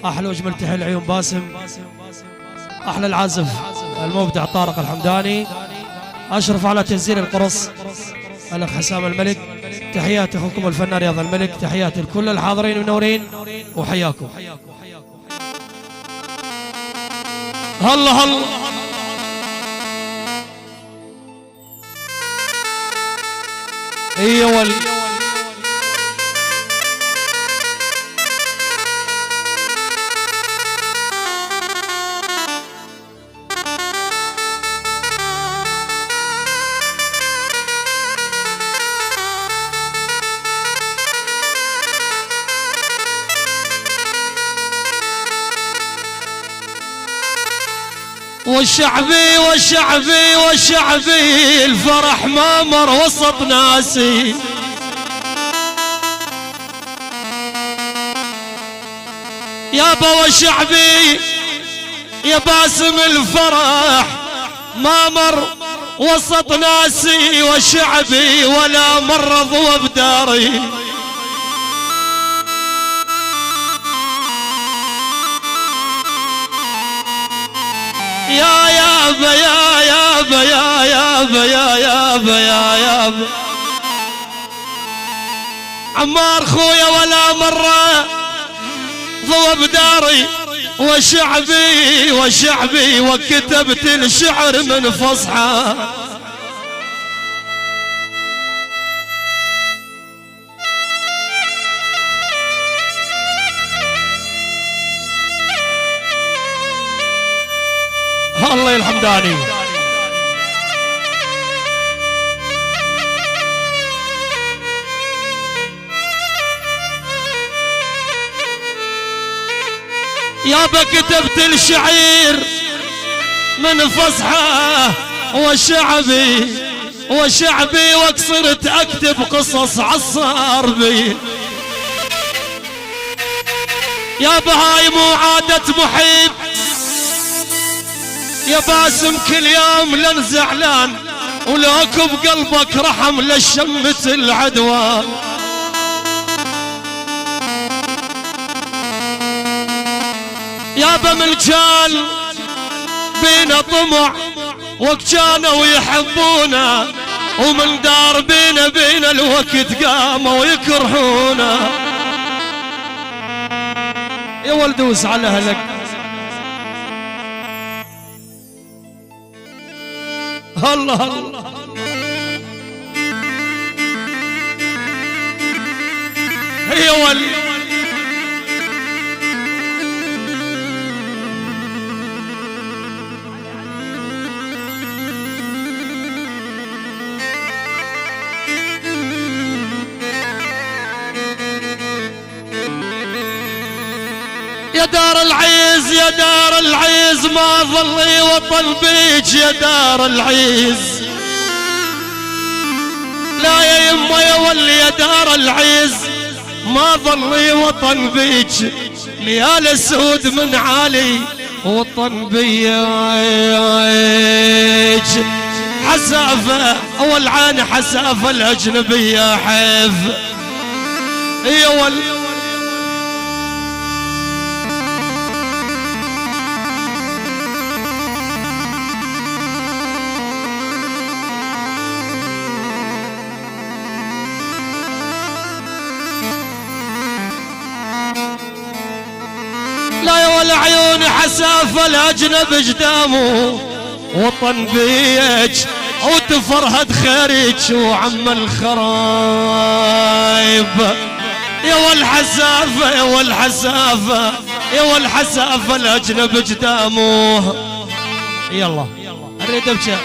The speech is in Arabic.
احلى واجمل تحيه لعيون باسم، احلى العازف المبدع طارق الحمداني، اشرف على تنزيل القرص الاخ حسام الملك. تحياتي اخوكم الفنان رياض الملك، تحياتي لكل الحاضرين المنورين وحياكم. هلا هلا اي ولي والشعبي والشعبي والشعبي الفرح ما مر وسط ناسي، يابا والشعبي يا باسم الفرح ما مر وسط ناسي، والشعبي ولا مر ضوى بداري. يا يابا يا يابا يا يابا يا يابا يا يابا عمار خويا ولا مرة ضوى بداري، وشعبي وشعبي وكتبت الشعر من فصحى. الله الحمداني يابا كتبت الشعير من فصحى، وشعبي وشعبي وقصرت اكتب قصص عالصار بي. يابا هاي مو عادة محب يا باسم، كل يوم لن زعلان ولوك بقلبك رحم للشمة العدوان. يابا من كان بينا طمع وكانوا يحبونا، ومن دار بينا الوقت قاموا يكرهونا. يا ولد دوس على اهلك. الله الله هي ولي يا دار العز يا دار العز ما ظلي وطن بيج يا دار العز. لا يا يما يا ولي يا دار العز ما ظلي وطن بيج، ليال السود من عالي وطن بيج. حسافة والعين حسافة الأجنبية حيف يا ولي. لا يا ولا عيوني حسافة الأجنب جدامه وطن بيج، وتفرهد خارج وعم الخرايب. يا والحسافة يا والحسافة يا والحسافة الأجنب جدامه. يلا اريد ابكي.